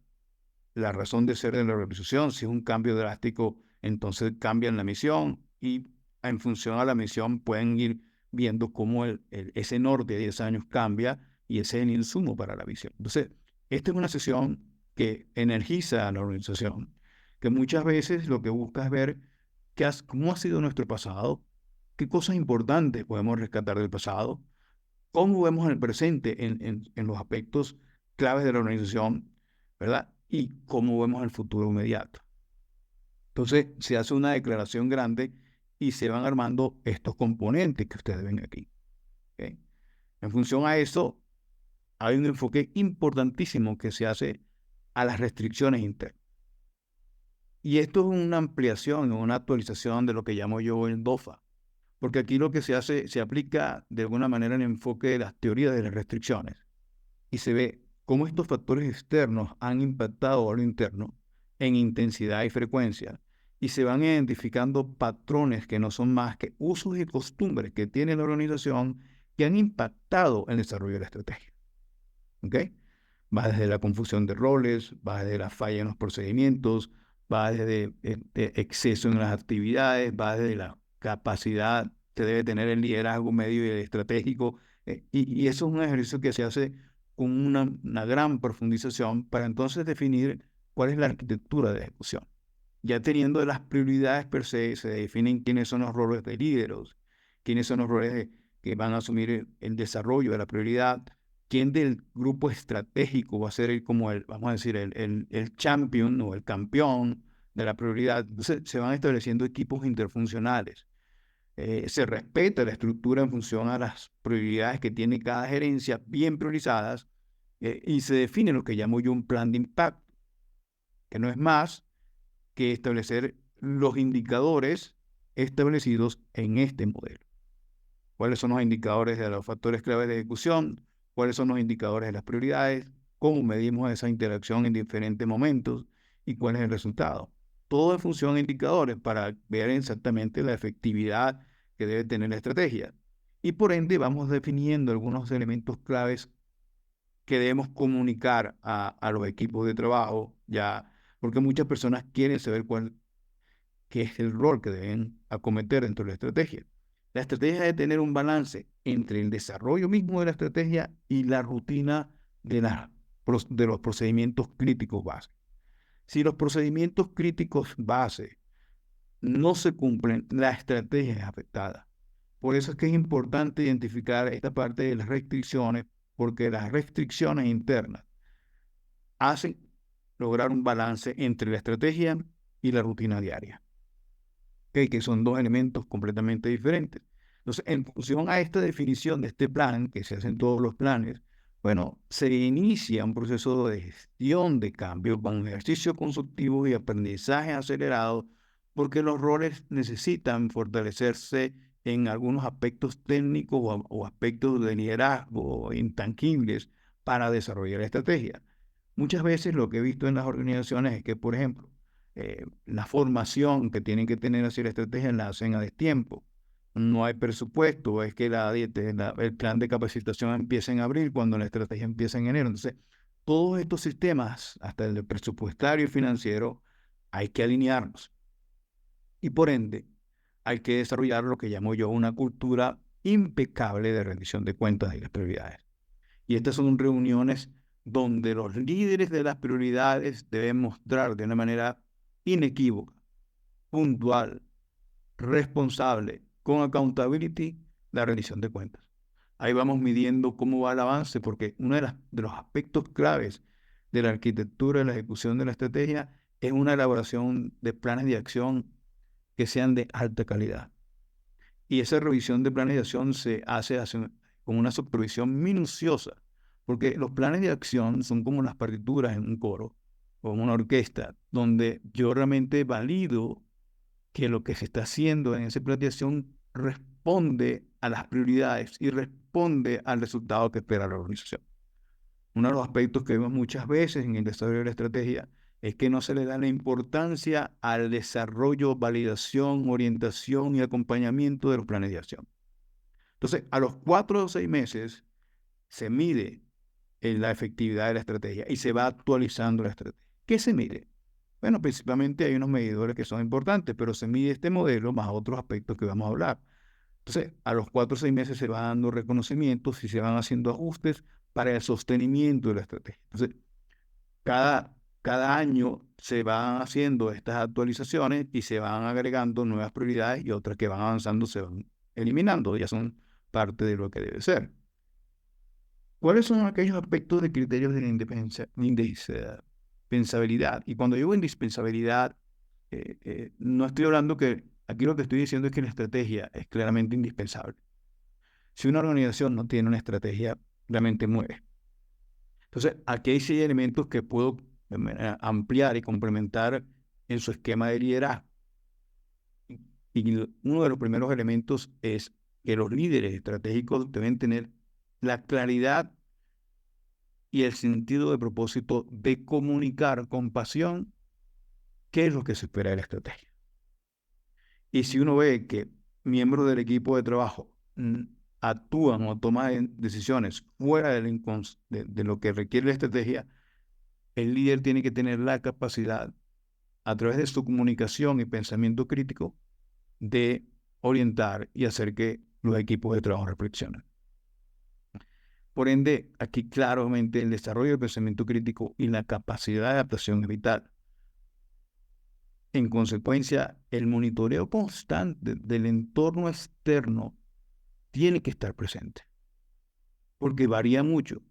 la razón de ser de la organización. Si es un cambio drástico, entonces cambian la misión y en función a la misión pueden ir viendo cómo ese norte de 10 años cambia y ese es el insumo para la visión. Entonces, esta es una sesión que energiza a la organización, que muchas veces lo que busca es ver cómo ha sido nuestro pasado, qué cosas importantes podemos rescatar del pasado, cómo vemos el presente en los aspectos claves de la organización, ¿verdad? Y cómo vemos el futuro inmediato. Entonces, se hace una declaración grande y se van armando estos componentes que ustedes ven aquí. ¿Okay? En función a eso, hay un enfoque importantísimo que se hace a las restricciones internas. Y esto es una ampliación o una actualización de lo que llamo yo el DOFA, porque aquí lo que se hace, se aplica de alguna manera el enfoque de las teorías de las restricciones y se ve cómo estos factores externos han impactado a lo interno en intensidad y frecuencia y se van identificando patrones que no son más que usos y costumbres que tiene la organización que han impactado el desarrollo de la estrategia. ¿Ok? Va desde la confusión de roles, va desde la falla en los procedimientos, va desde exceso en las actividades, va desde la capacidad que debe tener el liderazgo medio y el estratégico. Y eso es un ejercicio que se hace con una gran profundización para entonces definir cuál es la arquitectura de ejecución. Ya teniendo las prioridades per se, se definen quiénes son los roles de líderes, quiénes son los roles que van a asumir el desarrollo de la prioridad, quién del grupo estratégico va a ser como vamos a decir, el champion o el campeón de la prioridad. Entonces, se van estableciendo equipos interfuncionales. Se respeta la estructura en función a las prioridades que tiene cada gerencia bien priorizadas, y se define lo que llamo yo un plan de impacto, que no es más que establecer los indicadores establecidos en este modelo. ¿Cuáles son los indicadores de los factores clave de ejecución? ¿Cuáles son los indicadores de las prioridades? ¿Cómo medimos esa interacción en diferentes momentos? ¿Y cuál es el resultado? Todo en función de indicadores para ver exactamente la efectividad que debe tener la estrategia. Y por ende vamos definiendo algunos elementos claves que debemos comunicar a los equipos de trabajo, ya, porque muchas personas quieren saber qué es el rol que deben acometer dentro de la estrategia. La estrategia debe tener un balance entre el desarrollo mismo de la estrategia y la rutina de los procedimientos críticos base. Si los procedimientos críticos base no se cumplen, la estrategia es afectada. Por eso es que es importante identificar esta parte de las restricciones, porque las restricciones internas hacen lograr un balance entre la estrategia y la rutina diaria, ¿okay? Que son dos elementos completamente diferentes. Entonces, en función a esta definición de este plan, que se hacen todos los planes, bueno, se inicia un proceso de gestión de cambio con ejercicio constructivo y aprendizaje acelerado, porque los roles necesitan fortalecerse en algunos aspectos técnicos o aspectos de liderazgo intangibles para desarrollar la estrategia. Muchas veces lo que he visto en las organizaciones es que, por ejemplo, la formación que tienen que tener hacia la estrategia la hacen a destiempo. No hay presupuesto, es que el plan de capacitación empieza en abril cuando la estrategia empieza en enero. Entonces, todos estos sistemas, hasta el de presupuestario y financiero, hay que alinearlos. Y por ende, hay que desarrollar lo que llamo yo una cultura impecable de rendición de cuentas y las prioridades. Y estas son reuniones donde los líderes de las prioridades deben mostrar de una manera inequívoca, puntual, responsable, con accountability, la rendición de cuentas. Ahí vamos midiendo cómo va el avance, porque uno de los aspectos claves de la arquitectura y la ejecución de la estrategia es una elaboración de planes de acción que sean de alta calidad. Y esa revisión de planes de acción se hace con una supervisión minuciosa, porque los planes de acción son como las partituras en un coro o en una orquesta, donde yo realmente valido que lo que se está haciendo en ese plan de acción responde a las prioridades y responde al resultado que espera la organización. Uno de los aspectos que vemos muchas veces en el desarrollo de la estrategia es que no se le da la importancia al desarrollo, validación, orientación y acompañamiento de los planes de acción. Entonces, a los 4 o 6 meses se mide la efectividad de la estrategia y se va actualizando la estrategia. ¿Qué se mide? Bueno, principalmente hay unos medidores que son importantes, pero se mide este modelo más otros aspectos que vamos a hablar. Entonces, a los 4 o 6 meses se van dando reconocimientos y se van haciendo ajustes para el sostenimiento de la estrategia. Entonces, cada año se van haciendo estas actualizaciones y se van agregando nuevas prioridades y otras que van avanzando se van eliminando, ya son parte de lo que debe ser. ¿Cuáles son aquellos aspectos de criterios de la indispensabilidad? Y cuando digo indispensabilidad, no estoy hablando que, aquí lo que estoy diciendo es que la estrategia es claramente indispensable. Si una organización no tiene una estrategia, realmente muere. Entonces, aquí hay 6 elementos que puedo ampliar y complementar en su esquema de liderazgo. Y uno de los primeros elementos es que los líderes estratégicos deben tener la claridad y el sentido de propósito de comunicar con pasión qué es lo que se espera de la estrategia. Y si uno ve que miembros del equipo de trabajo actúan o toman decisiones fuera de lo que requiere la estrategia, el líder tiene que tener la capacidad, a través de su comunicación y pensamiento crítico, de orientar y hacer que los equipos de trabajo reflexionen. Por ende, aquí claramente el desarrollo del pensamiento crítico y la capacidad de adaptación es vital. En consecuencia, el monitoreo constante del entorno externo tiene que estar presente, porque varía mucho.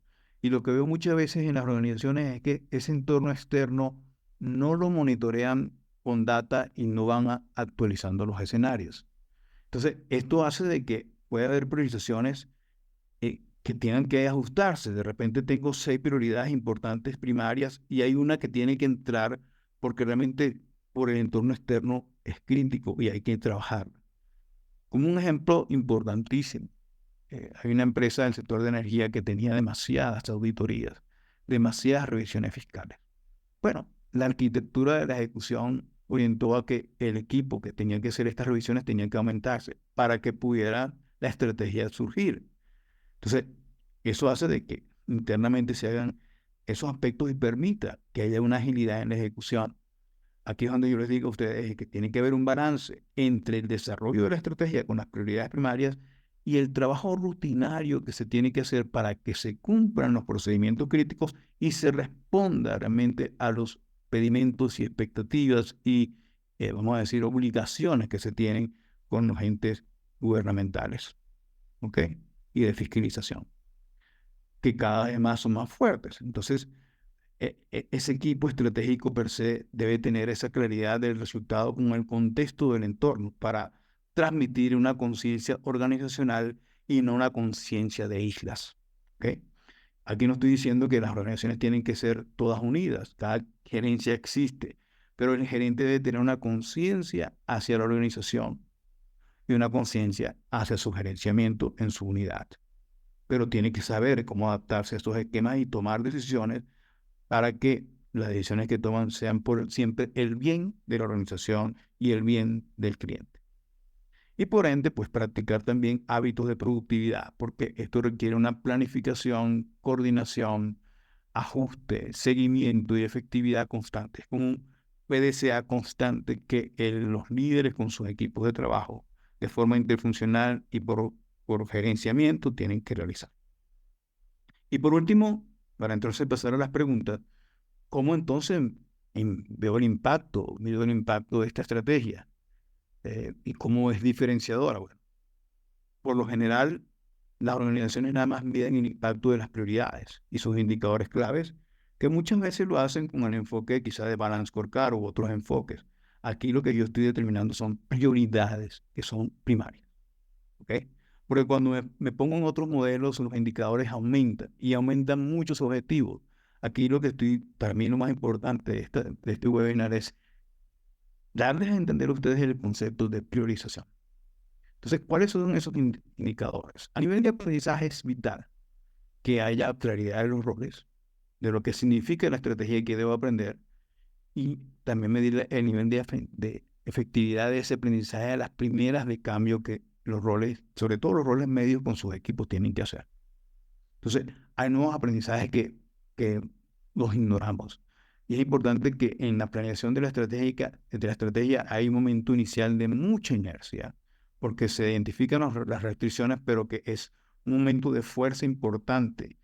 Y lo que veo muchas veces en las organizaciones es que ese entorno externo no lo monitorean con data y no van actualizando los escenarios. Entonces, esto hace de que pueda haber priorizaciones que tengan que ajustarse. De repente tengo 6 prioridades importantes primarias y hay una que tiene que entrar porque realmente por el entorno externo es crítico y hay que trabajar. Como un ejemplo importantísimo, hay una empresa del sector de energía que tenía demasiadas auditorías, demasiadas revisiones fiscales. Bueno, la arquitectura de la ejecución orientó a que el equipo que tenía que hacer estas revisiones tenía que aumentarse para que pudiera la estrategia surgir. Entonces, eso hace de que internamente se hagan esos aspectos y permita que haya una agilidad en la ejecución. Aquí es donde yo les digo a ustedes que tiene que haber un balance entre el desarrollo de la estrategia con las prioridades primarias y el trabajo rutinario que se tiene que hacer para que se cumplan los procedimientos críticos y se responda realmente a los pedimentos y expectativas y, vamos a decir, obligaciones que se tienen con los entes gubernamentales, ¿ok? Y de fiscalización, que cada vez más son más fuertes. Entonces, ese equipo estratégico per se debe tener esa claridad del resultado con el contexto del entorno para transmitir una conciencia organizacional y no una conciencia de islas. ¿Okay? Aquí no estoy diciendo que las organizaciones tienen que ser todas unidas, cada gerencia existe, pero el gerente debe tener una conciencia hacia la organización y una conciencia hacia su gerenciamiento en su unidad. Pero tiene que saber cómo adaptarse a estos esquemas y tomar decisiones para que las decisiones que toman sean por siempre el bien de la organización y el bien del cliente. Y por ende, pues practicar también hábitos de productividad, porque esto requiere una planificación, coordinación, ajuste, seguimiento y efectividad constante. Es como un PDCA constante que los líderes con sus equipos de trabajo, de forma interfuncional y por gerenciamiento, tienen que realizar. Y por último, para entonces pasar a las preguntas, ¿cómo entonces veo el impacto de esta estrategia? ¿Y cómo es diferenciadora? Bueno, por lo general, las organizaciones nada más miden el impacto de las prioridades y sus indicadores claves, que muchas veces lo hacen con el enfoque quizá de Balance Scorecard u otros enfoques. Aquí lo que yo estoy determinando son prioridades que son primarias. ¿Ok? Porque cuando me pongo en otros modelos, los indicadores aumentan y aumentan muchos objetivos. Aquí para mí lo más importante de este webinar es darles a entender a ustedes el concepto de priorización. Entonces, ¿cuáles son esos indicadores? A nivel de aprendizaje es vital que haya claridad de los roles, de lo que significa la estrategia que debo aprender y también medir el nivel de efectividad de ese aprendizaje a las primeras de cambio que los roles, sobre todo los roles medios con sus equipos tienen que hacer. Entonces, hay nuevos aprendizajes que los ignoramos. Y es importante que en la planeación de la estrategia hay un momento inicial de mucha inercia, porque se identifican las restricciones, pero que es un momento de fuerza importante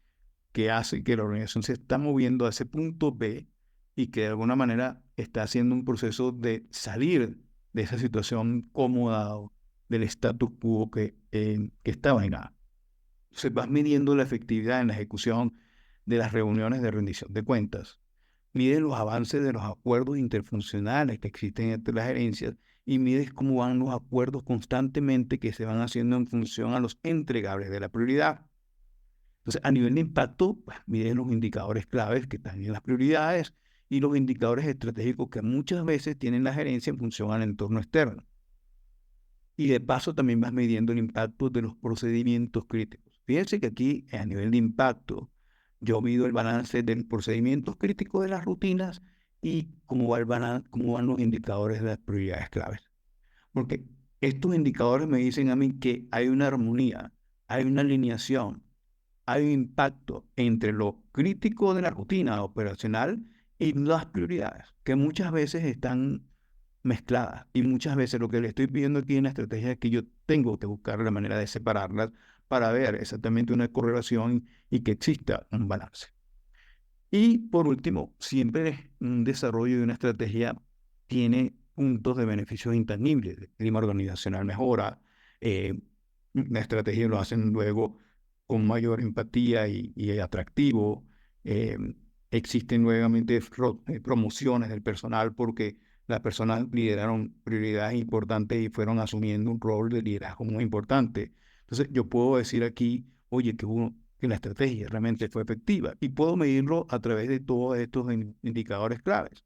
que hace que la organización se está moviendo a ese punto B y que de alguna manera está haciendo un proceso de salir de esa situación cómoda del status quo que estaba en A. Se va midiendo la efectividad en la ejecución de las reuniones de rendición de cuentas. Mide los avances de los acuerdos interfuncionales que existen entre las gerencias y mide cómo van los acuerdos constantemente que se van haciendo en función a los entregables de la prioridad. Entonces, a nivel de impacto, pues, mide los indicadores claves que están en las prioridades y los indicadores estratégicos que muchas veces tienen la gerencia en función al entorno externo. Y de paso también vas midiendo el impacto de los procedimientos críticos. Fíjense que aquí, a nivel de impacto, yo mido el balance de los procedimientos críticos de las rutinas y cómo van los indicadores de las prioridades claves. Porque estos indicadores me dicen a mí que hay una armonía, hay una alineación, hay un impacto entre lo crítico de la rutina operacional y las prioridades, que muchas veces están mezcladas. Y muchas veces lo que le estoy pidiendo aquí en la estrategia es que yo tengo que buscar la manera de separarlas para ver exactamente una correlación y que exista un balance. Y por último, siempre un desarrollo de una estrategia tiene puntos de beneficios intangibles. El clima organizacional mejora, la estrategia lo hacen luego con mayor empatía y atractivo. Eh, Existen nuevamente promociones del personal porque las personas lideraron prioridades importantes y fueron asumiendo un rol de liderazgo muy importante. Entonces, yo puedo decir aquí, oye, que la estrategia realmente fue efectiva y puedo medirlo a través de todos estos indicadores claves.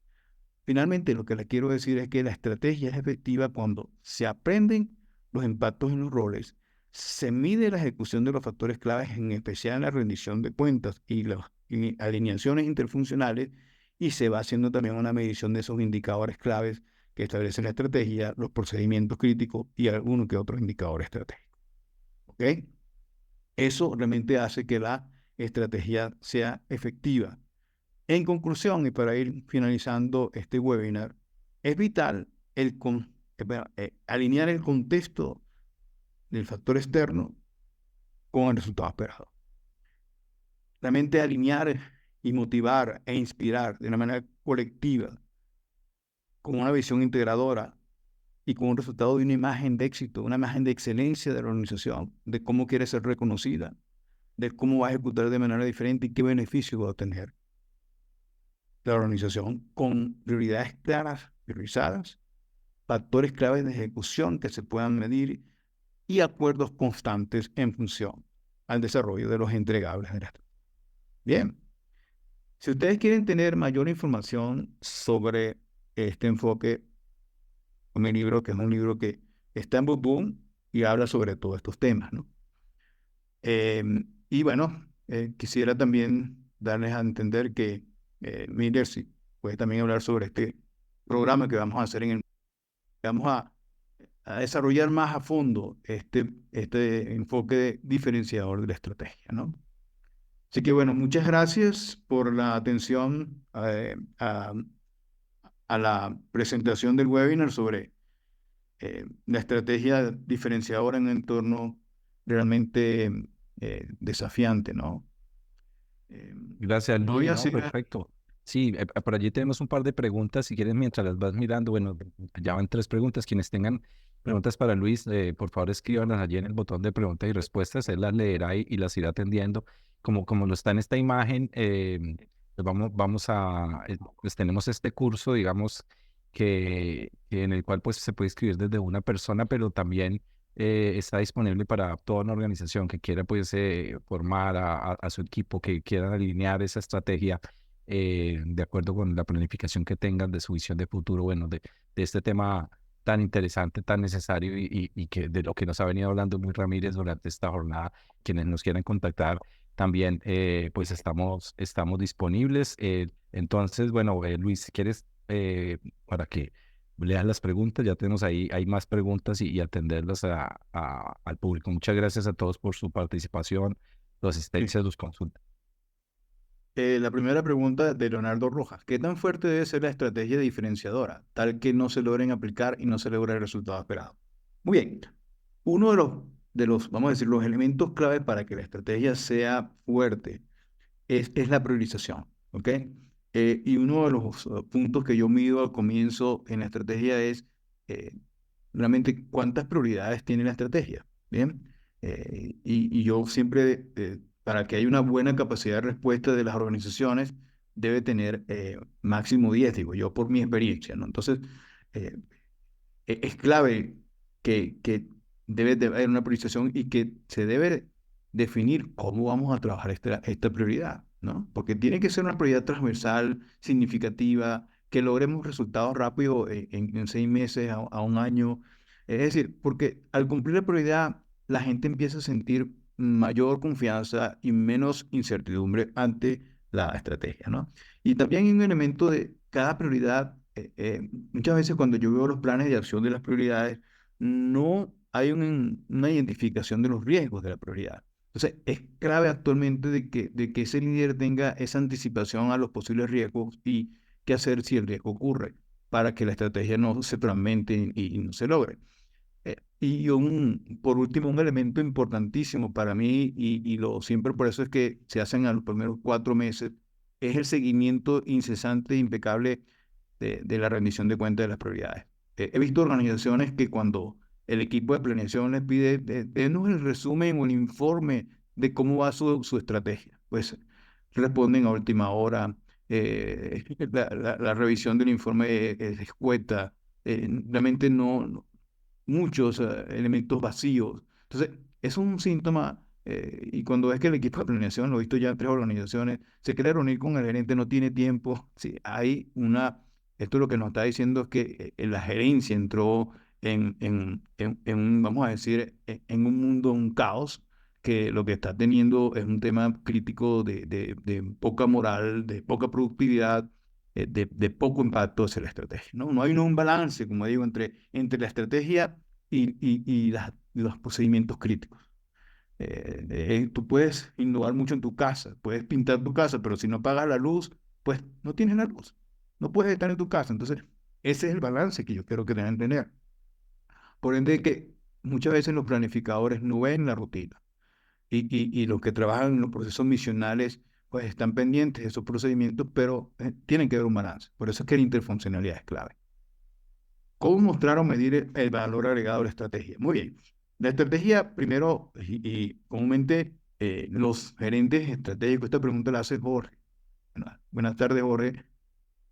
Finalmente, lo que les quiero decir es que la estrategia es efectiva cuando se aprenden los impactos en los roles, se mide la ejecución de los factores claves, en especial en la rendición de cuentas y las alineaciones interfuncionales, y se va haciendo también una medición de esos indicadores claves que establece la estrategia, los procedimientos críticos y algunos que otros indicadores estratégicos. ¿Ok? Eso realmente hace que la estrategia sea efectiva. En conclusión, y para ir finalizando este webinar, es vital alinear el contexto del factor externo con el resultado esperado. Realmente alinear y motivar e inspirar de una manera colectiva, con una visión integradora y con un resultado de una imagen de éxito, una imagen de excelencia de la organización, de cómo quiere ser reconocida, de cómo va a ejecutar de manera diferente y qué beneficio va a obtener la organización, con prioridades claras, priorizadas, factores claves de ejecución que se puedan medir y acuerdos constantes en función al desarrollo de los entregables de la estrategia. Bien, si ustedes quieren tener mayor información sobre este enfoque, mi libro, que es un libro que está en BookBoom y habla sobre todos estos temas, ¿no? Y bueno, quisiera también darles a entender que Miller sí puede también hablar sobre este programa que vamos a hacer vamos a desarrollar más a fondo este enfoque diferenciador de la estrategia, ¿no? Así que bueno, muchas gracias por la atención a la presentación del webinar sobre la estrategia diferenciadora en un entorno realmente desafiante, ¿no? Gracias, Voy Luis. a No, hacer... perfecto. Sí, por allí tenemos un par de preguntas. Si quieres, mientras las vas mirando, bueno, ya van 3 preguntas. Quienes tengan preguntas para Luis, por favor, escríbanlas allí en el botón de preguntas y respuestas. Él las leerá y las irá atendiendo. Como lo está en esta imagen, pues pues tenemos este curso, digamos, que en el cual pues se puede escribir desde una persona, pero también está disponible para toda una organización que quiera pues formar a su equipo, que quieran alinear esa estrategia de acuerdo con la planificación que tengan de su visión de futuro, bueno, de este tema tan interesante, tan necesario y que de lo que nos ha venido hablando Luis Ramírez durante esta jornada. Quienes nos quieran contactar también pues estamos disponibles. Entonces, bueno, Luis, si quieres, para que leas las preguntas, ya tenemos ahí, hay más preguntas y atenderlas al público. Muchas gracias a todos por su participación, su asistencia, sus consultas. La primera pregunta de Leonardo Rojas. ¿Qué tan fuerte debe ser la estrategia diferenciadora, tal que no se logren aplicar y no se logre el resultado esperado? Muy bien. Uno de los, vamos a decir, los elementos clave para que la estrategia sea fuerte es la priorización, ¿ok? Y uno de los puntos que yo mido al comienzo en la estrategia es realmente cuántas prioridades tiene la estrategia, ¿bien? Y yo siempre, para que haya una buena capacidad de respuesta de las organizaciones, debe tener máximo 10, digo yo, por mi experiencia, ¿no? Entonces, eh, es clave que debe de haber una priorización y que se debe definir cómo vamos a trabajar esta prioridad, ¿no? Porque tiene que ser una prioridad transversal, significativa, que logremos resultados rápidos en 6 meses a un año. Es decir, porque al cumplir la prioridad, la gente empieza a sentir mayor confianza y menos incertidumbre ante la estrategia, ¿no? Y también hay un elemento de cada prioridad. Muchas veces cuando yo veo los planes de acción de las prioridades, no hay una identificación de los riesgos de la prioridad. Entonces, es clave actualmente de que ese líder tenga esa anticipación a los posibles riesgos y qué hacer si el riesgo ocurre para que la estrategia no se fragmente y no se logre. Por último, un elemento importantísimo para mí, siempre por eso es que se hacen a los primeros 4 meses, es el seguimiento incesante e impecable de la rendición de cuentas de las prioridades. He visto organizaciones que cuando el equipo de planeación les pide, denos el resumen o el informe de cómo va su estrategia. Pues responden a última hora, la revisión del informe es escueta, realmente muchos elementos vacíos. Entonces, es un síntoma, y cuando es que el equipo de planeación, lo he visto ya en 3 organizaciones, se quiere reunir con el gerente, no tiene tiempo. Sí, esto lo que nos está diciendo es que la gerencia entró vamos a decir, en un mundo, un caos, que lo que está teniendo es un tema crítico de poca moral, de poca productividad, de poco impacto hacia la estrategia, ¿no? No hay un balance, como digo, entre la estrategia y los procedimientos críticos. Tú puedes innovar mucho en tu casa, puedes pintar tu casa, pero si no apagas la luz, pues no tienes la luz. No puedes estar en tu casa. Entonces, ese es el balance que yo quiero que deben tener. Por ende, que muchas veces los planificadores no ven la rutina y los que trabajan en los procesos misionales, pues están pendientes de esos procedimientos, pero tienen que haber un balance. Por eso es que la interfuncionalidad es clave. ¿Cómo mostrar o medir el valor agregado de la estrategia? Muy bien. La estrategia, primero, y comúnmente los gerentes estratégicos, esta pregunta la hace Jorge. Buenas tardes, Jorge,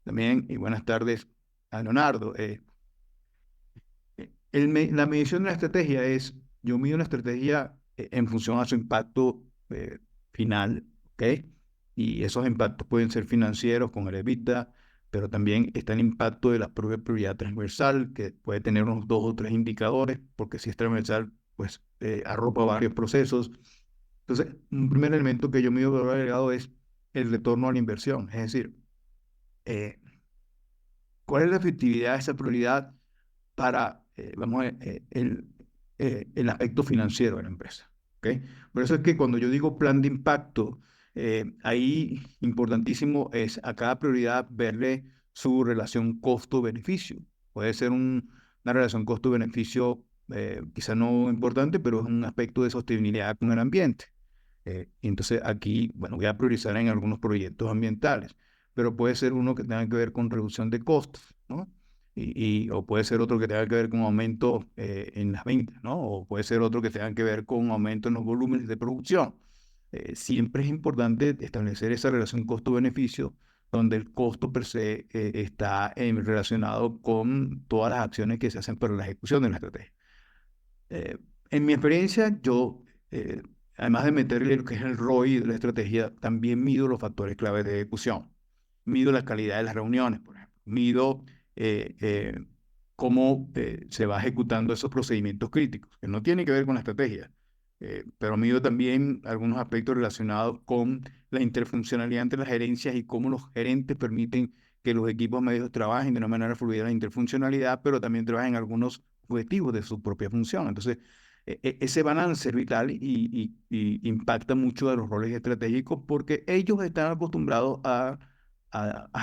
también, y buenas tardes a Leonardo. La medición de la estrategia es, yo mido la estrategia en función a su impacto final, ¿ok? Y esos impactos pueden ser financieros con el EBITDA, pero también está el impacto de la propia prioridad transversal, que puede tener unos 2 o 3 indicadores, porque si es transversal, pues arropa varios procesos. Entonces, un primer elemento que yo mido de valor agregado es el retorno a la inversión, es decir, eh, ¿cuál es la efectividad de esa prioridad para, vamos a ver, el aspecto financiero de la empresa? ¿Okay? Por eso es que cuando yo digo plan de impacto, ahí importantísimo es a cada prioridad verle su relación costo-beneficio. Puede ser una relación costo-beneficio quizá no importante, pero es un aspecto de sostenibilidad con el ambiente. Y entonces aquí, bueno, voy a priorizar en algunos proyectos ambientales, pero puede ser uno que tenga que ver con reducción de costos, ¿no? O puede ser otro que tenga que ver con aumento en las ventas, ¿no? O puede ser otro que tenga que ver con aumento en los volúmenes de producción. Siempre es importante establecer esa relación costo-beneficio, donde el costo per se está relacionado con todas las acciones que se hacen para la ejecución de la estrategia. En mi experiencia, yo, además de meterle lo que es el ROI de la estrategia, también mido los factores claves de ejecución. Mido la calidad de las reuniones, por ejemplo. Mido eh, eh, cómo se va ejecutando esos procedimientos críticos, que no tienen que ver con la estrategia, pero mido también algunos aspectos relacionados con la interfuncionalidad entre las gerencias y cómo los gerentes permiten que los equipos medios trabajen de una manera fluida en la interfuncionalidad, pero también trabajen algunos objetivos de su propia función. Entonces, ese balance es vital y impacta mucho a los roles estratégicos porque ellos están acostumbrados a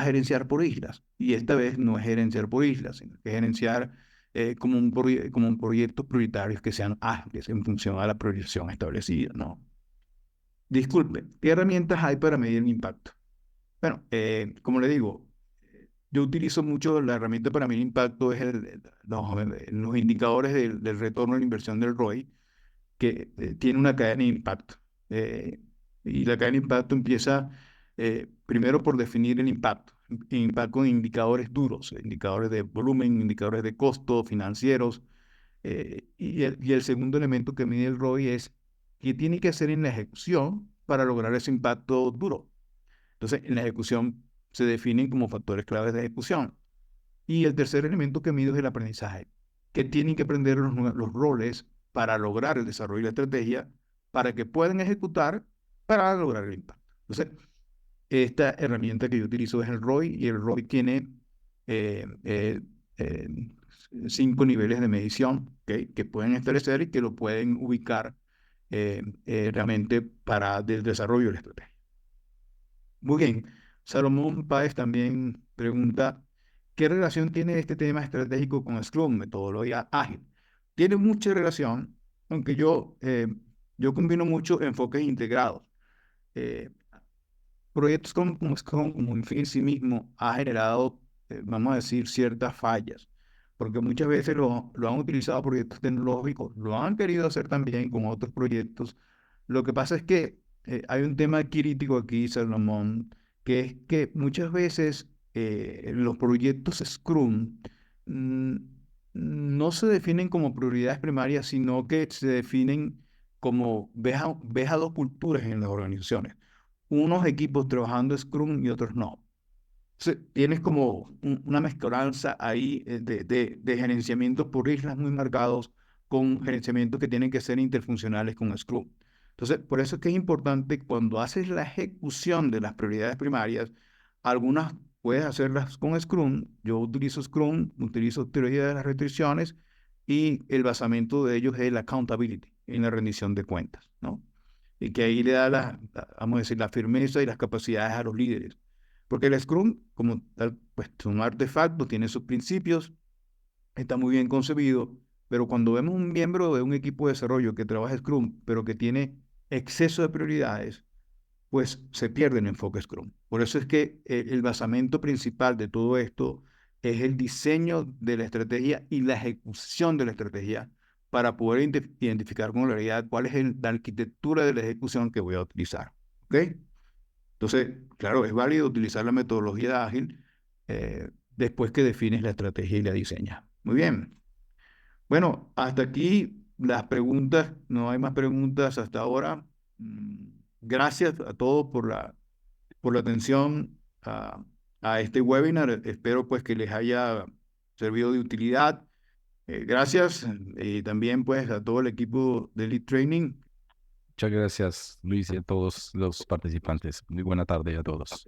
gerenciar por islas. Y esta vez no es gerenciar por islas, sino que gerenciar como un proyectos prioritarios que sean ágiles en función a la priorización establecida, ¿no? Disculpe, ¿qué herramientas hay para medir el impacto? Bueno, como le digo, yo utilizo mucho la herramienta para medir impacto, es los indicadores del retorno a la inversión del ROI, que tiene una cadena de impacto. Eh, y la cadena de impacto empieza primero por definir el impacto. Impacto con indicadores duros, indicadores de volumen, indicadores de costo, financieros. Y el segundo elemento que mide el ROI es qué tiene que hacer en la ejecución para lograr ese impacto duro. Entonces, en la ejecución se definen como factores claves de ejecución. Y el tercer elemento que mido es el aprendizaje, que tienen que aprender los roles para lograr el desarrollo de la estrategia, para que puedan ejecutar para lograr el impacto. Entonces, esta herramienta que yo utilizo es el ROI, y el ROI tiene eh, eh, eh, 5 niveles de medición, ¿okay?, que pueden establecer y que lo pueden ubicar realmente para el desarrollo de la estrategia. Muy bien. Salomón Páez también pregunta, ¿qué relación tiene este tema estratégico con Scrum, metodología ágil? Tiene mucha relación, aunque yo combino mucho enfoques integrados. Eh, Proyectos como Scrum, como en fin en sí mismo, ha generado, vamos a decir, ciertas fallas, porque muchas veces lo han utilizado proyectos tecnológicos, lo han querido hacer también con otros proyectos, Lo que pasa es que hay un tema crítico aquí, Salomón, que es que muchas veces los proyectos Scrum mm, no se definen como prioridades primarias, sino que se definen como ves a dos culturas en las organizaciones. Unos equipos trabajando Scrum y otros no. Entonces, tienes como una mezcolanza ahí de gerenciamientos por islas muy marcados con gerenciamientos que tienen que ser interfuncionales con Scrum. Entonces, por eso es que es importante cuando haces la ejecución de las prioridades primarias, algunas puedes hacerlas con Scrum. Yo utilizo Scrum, utilizo teoría de las restricciones y el basamento de ellos es el accountability, en la rendición de cuentas, ¿no? Y que ahí le da vamos a decir, la firmeza y las capacidades a los líderes. Porque el Scrum, como tal, pues es un artefacto, tiene sus principios, está muy bien concebido, pero cuando vemos un miembro de un equipo de desarrollo que trabaja Scrum, pero que tiene exceso de prioridades, pues se pierde el enfoque Scrum. Por eso es que el basamento principal de todo esto es el diseño de la estrategia y la ejecución de la estrategia para poder identificar con claridad cuál es la arquitectura de la ejecución que voy a utilizar. ¿Ok? Entonces, claro, es válido utilizar la metodología ágil después que defines la estrategia y la diseñas. Muy bien. Bueno, hasta aquí las preguntas. No hay más preguntas hasta ahora. Gracias a todos por la atención a este webinar. Espero pues que les haya servido de utilidad. Gracias y también pues a todo el equipo de Lead Training. Muchas gracias, Luis, y a todos los participantes. Muy buena tarde a todos.